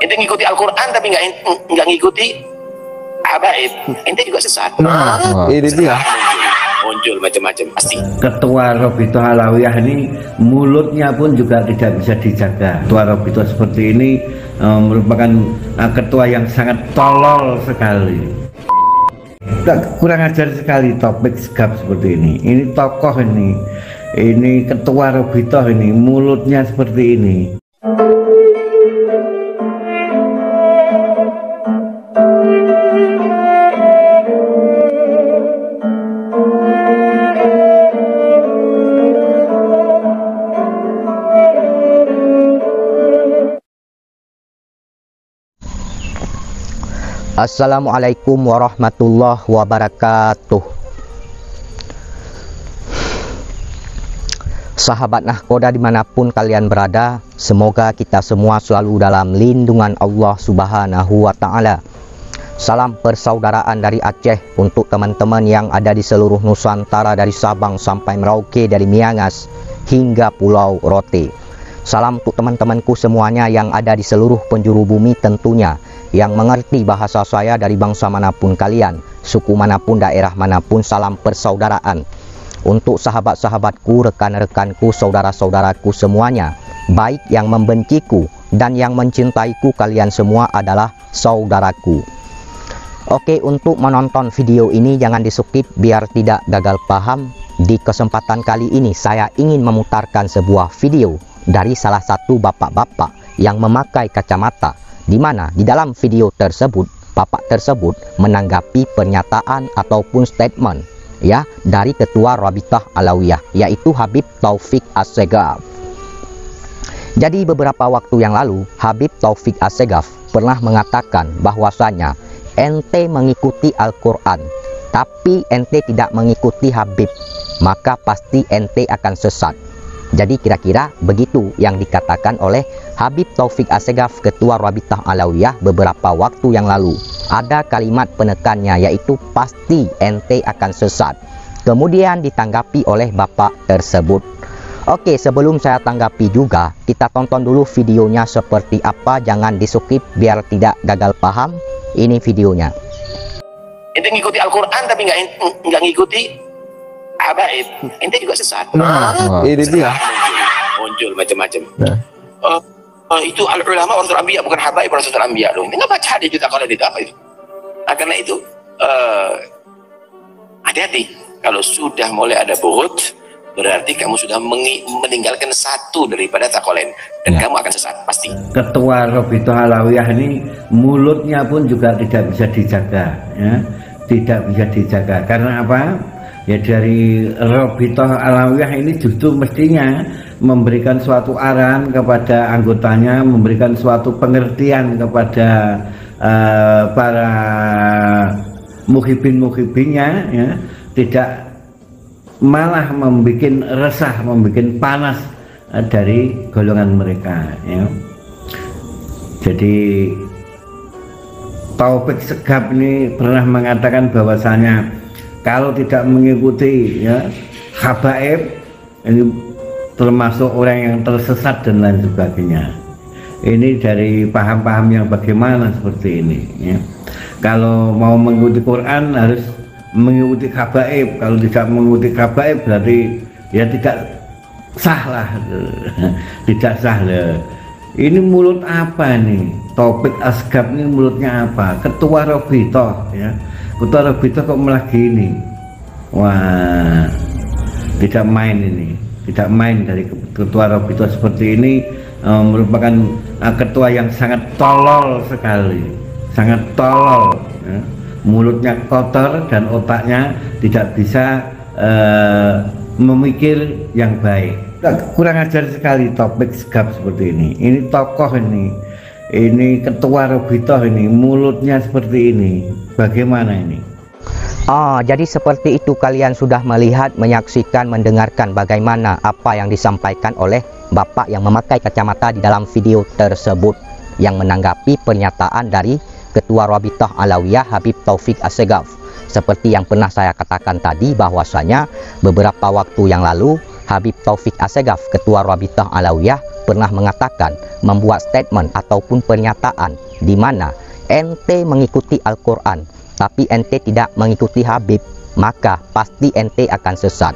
Ente ngikuti Al-Quran tapi nggak ngikuti habaib, ente juga sesat. Ini dia Muncul macam-macam pasti. Ketua Robito Alawiyah ini mulutnya pun juga tidak bisa dijaga. Ketua Robito seperti ini merupakan ketua yang sangat tolol sekali. Kurang ajar sekali topik segap seperti ini. Ini tokoh ini ketua Robito ini mulutnya seperti ini. Assalamualaikum warahmatullahi wabarakatuh. Sahabat Nahkoda dimanapun kalian berada, semoga kita semua selalu dalam lindungan Allah Subhanahu wa Ta'ala. Salam persaudaraan dari Aceh untuk teman-teman yang ada di seluruh Nusantara, dari Sabang sampai Merauke, dari Miangas hingga Pulau Rote. Salam untuk teman-temanku semuanya yang ada di seluruh penjuru bumi tentunya, yang mengerti bahasa saya dari bangsa manapun kalian, suku manapun, daerah manapun. Salam persaudaraan untuk sahabat-sahabatku, rekan-rekanku, saudara-saudaraku semuanya, baik yang membenciku dan yang mencintaiku, kalian semua adalah saudaraku. Oke, untuk menonton video ini jangan di-skip biar tidak gagal paham. Di kesempatan kali ini saya ingin memutarkan sebuah video dari salah satu bapak-bapak yang memakai kacamata, di mana di dalam video tersebut bapak tersebut menanggapi pernyataan ataupun statement ya dari ketua Rabithah Alawiyah, yaitu Habib Taufik Assegaf. Jadi beberapa waktu yang lalu Habib Taufik Assegaf pernah mengatakan bahwasanya ente mengikuti Al-Quran tapi ente tidak mengikuti Habib, maka pasti ente akan sesat. Jadi kira-kira begitu yang dikatakan oleh Habib Taufik Assegaf, ketua Rabithah Alawiyah, beberapa waktu yang lalu. Ada kalimat penekannya, yaitu pasti ente akan sesat. Kemudian ditanggapi oleh bapak tersebut. Oke, sebelum saya tanggapi juga, kita tonton dulu videonya seperti apa. Jangan di-skip biar tidak gagal paham. Ini videonya. Ente ngikuti Al-Quran tapi nggak ngikuti habaib, ente juga sesat. ini dia Muncul macam-macam. Itu al-ulama warasatul anbiya, bukan habaib warasatul anbiya. Loh, ini nggak baca hadis juga kalau itu apa itu. Nah, karena itu hati-hati. Kalau sudah mulai ada buhut, berarti kamu sudah meninggalkan satu daripada takolen, dan kamu akan sesat pasti. Ketua Robito Alawiyah ini mulutnya pun juga tidak bisa dijaga, ya. Tidak bisa dijaga. Karena apa? Ya, dari Rabithah Alawiyah ini justru mestinya memberikan suatu arahan kepada anggotanya, memberikan suatu pengertian kepada para muhibin-muhibinnya, ya. Tidak malah membuat resah, membuat panas dari golongan mereka, ya. Jadi Taufik Segaf ini pernah mengatakan bahwasanya kalau tidak mengikuti ya habaib, ini termasuk orang yang tersesat dan lain sebagainya. Ini dari paham-paham yang bagaimana seperti ini, ya. Kalau mau mengikuti Quran harus mengikuti habaib. Kalau tidak mengikuti habaib berarti ya tidak sah lah. Tidak sah lah. Ini mulut apa nih? Taufik Assegaf ini mulutnya apa? Ketua Rabithah, ya. Ketua Rabithah kok malah gini. Wah, tidak main ini, tidak main dari ketua Rabithah seperti ini. Merupakan ketua yang sangat tolol sekali, sangat tolol, ya. Mulutnya kotor dan otaknya tidak bisa memikir yang baik. Kurang ajar sekali Taufik Segaf seperti ini. Ini tokoh ini ketua Rabithah ini mulutnya seperti ini. Bagaimana ini? Jadi seperti itu, kalian sudah melihat, menyaksikan, mendengarkan bagaimana apa yang disampaikan oleh bapak yang memakai kacamata di dalam video tersebut, yang menanggapi pernyataan dari ketua Rabithah Alawiyah Habib Taufik Assegaf. Seperti yang pernah saya katakan tadi, bahwasanya beberapa waktu yang lalu Habib Taufik Assegaf, ketua Rabithah Alawiyah, pernah mengatakan, membuat statement ataupun pernyataan di mana ente mengikuti Al-Quran tapi ente tidak mengikuti Habib, maka pasti ente akan sesat.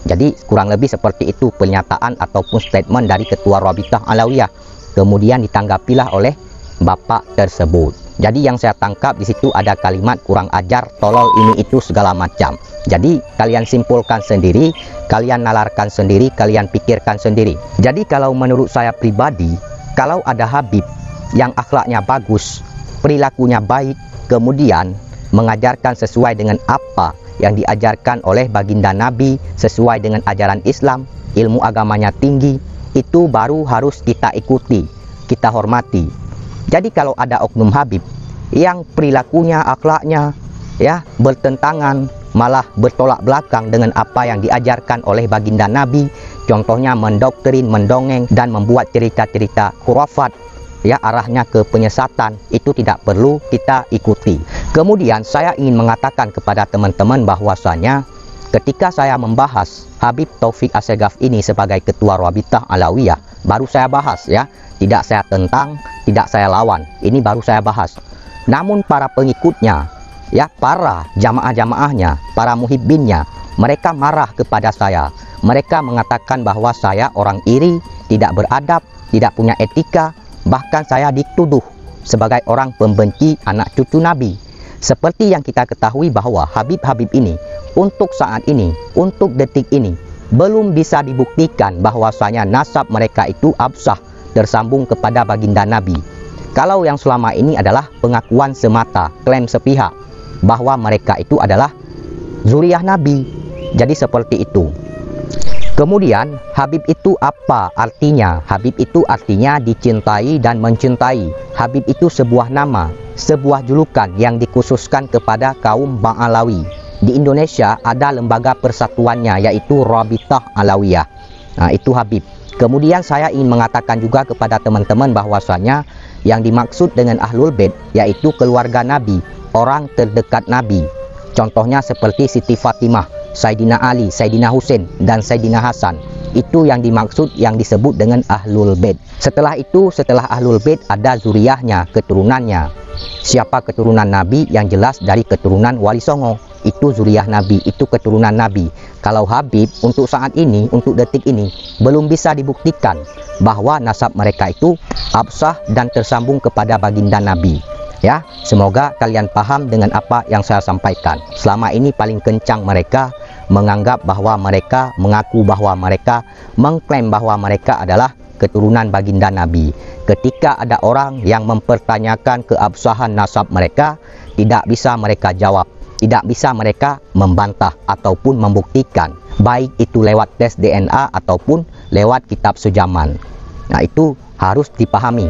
Jadi kurang lebih seperti itu pernyataan ataupun statement dari Ketua Rabithah Alawiyah. Kemudian ditanggapilah oleh bapak tersebut. Jadi yang saya tangkap di situ ada kalimat kurang ajar, tolol, ini itu segala macam. Jadi kalian simpulkan sendiri, kalian nalarkan sendiri, kalian pikirkan sendiri. Jadi kalau menurut saya pribadi, kalau ada Habib yang akhlaknya bagus, perilakunya baik, kemudian mengajarkan sesuai dengan apa yang diajarkan oleh baginda Nabi, sesuai dengan ajaran Islam, ilmu agamanya tinggi, itu baru harus kita ikuti, kita hormati. Jadi kalau ada oknum Habib yang perilakunya, akhlaknya ya bertentangan, malah bertolak belakang dengan apa yang diajarkan oleh baginda Nabi, contohnya mendoktrin, mendongeng dan membuat cerita-cerita khurafat, ya arahnya ke penyesatan, itu tidak perlu kita ikuti. Kemudian saya ingin mengatakan kepada teman-teman bahwasanya ketika saya membahas Habib Taufik Assegaf ini sebagai Ketua Rabithah Alawiyah, baru saya bahas ya, tidak saya tentang, tidak saya lawan, ini baru saya bahas. Namun para pengikutnya, ya para jamaah-jamaahnya, para muhibbinnya, mereka marah kepada saya. Mereka mengatakan bahwa saya orang iri, tidak beradab, tidak punya etika, bahkan saya dituduh sebagai orang pembenci anak cucu Nabi. Seperti yang kita ketahui bahwa Habib-Habib ini untuk saat ini, untuk detik ini, belum bisa dibuktikan bahwasanya nasab mereka itu absah, tersambung kepada baginda Nabi. Kalau yang selama ini adalah pengakuan semata, klaim sepihak bahwa mereka itu adalah zuriyah Nabi. Jadi seperti itu. Kemudian Habib itu apa artinya? Habib itu artinya dicintai dan mencintai. Habib itu sebuah nama, sebuah julukan yang dikhususkan kepada kaum Ba'alawi. Di Indonesia ada lembaga persatuannya, yaitu Rabithah Alawiyah. Nah, itu Habib. Kemudian saya ingin mengatakan juga kepada teman-teman bahwasanya yang dimaksud dengan Ahlul Bait yaitu keluarga Nabi, orang terdekat Nabi. Contohnya seperti Siti Fatimah, Sayyidina Ali, Sayyidina Husain, dan Sayyidina Hasan. Itu yang dimaksud, yang disebut dengan Ahlul Bait. Setelah itu, setelah Ahlul Bait ada zuriyahnya, keturunannya. Siapa keturunan Nabi? Yang jelas dari keturunan Wali Songo. Itu zuriyah Nabi, itu keturunan Nabi. Kalau Habib untuk saat ini, untuk detik ini, belum bisa dibuktikan bahwa nasab mereka itu absah dan tersambung kepada baginda Nabi. Ya, semoga kalian paham dengan apa yang saya sampaikan. Selama ini paling kencang mereka menganggap bahwa mereka, mengaku bahwa mereka, mengklaim bahwa mereka adalah keturunan baginda Nabi. Ketika ada orang yang mempertanyakan keabsahan nasab mereka, tidak bisa mereka jawab, tidak bisa mereka membantah ataupun membuktikan, baik itu lewat tes DNA ataupun lewat kitab sejaman. Nah, itu harus dipahami.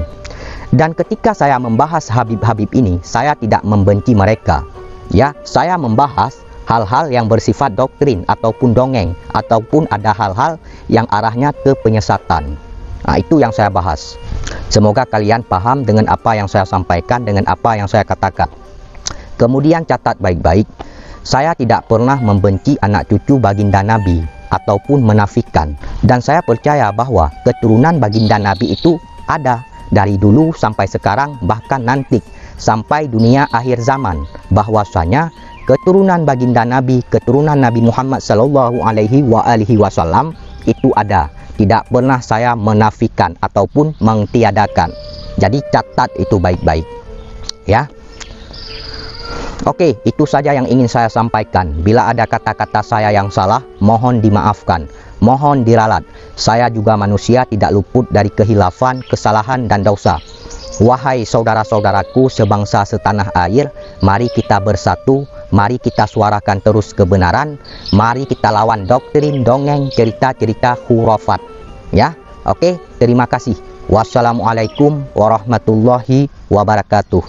Dan ketika saya membahas Habib-Habib ini, saya tidak membenci mereka. Ya, saya membahas hal-hal yang bersifat doktrin ataupun dongeng, ataupun ada hal-hal yang arahnya ke penyesatan. Nah, itu yang saya bahas. Semoga kalian paham dengan apa yang saya sampaikan, dengan apa yang saya katakan. Kemudian catat baik-baik, saya tidak pernah membenci anak cucu baginda Nabi ataupun menafikan. Dan saya percaya bahwa keturunan baginda Nabi itu ada dari dulu sampai sekarang, bahkan nanti sampai dunia akhir zaman, bahwasanya keturunan baginda Nabi, keturunan Nabi Muhammad Sallallahu Alaihi Wasallam itu ada. Tidak pernah saya menafikan ataupun mengtiadakan. Jadi catat itu baik-baik, ya. Oke, itu saja yang ingin saya sampaikan. Bila ada kata-kata saya yang salah, mohon dimaafkan, mohon diralat. Saya juga manusia, tidak luput dari kehilafan, kesalahan, dan dosa. Wahai saudara-saudaraku sebangsa setanah air, mari kita bersatu, mari kita suarakan terus kebenaran, mari kita lawan doktrin, dongeng, cerita-cerita khurafat. Ya, oke, terima kasih. Wassalamualaikum warahmatullahi wabarakatuh.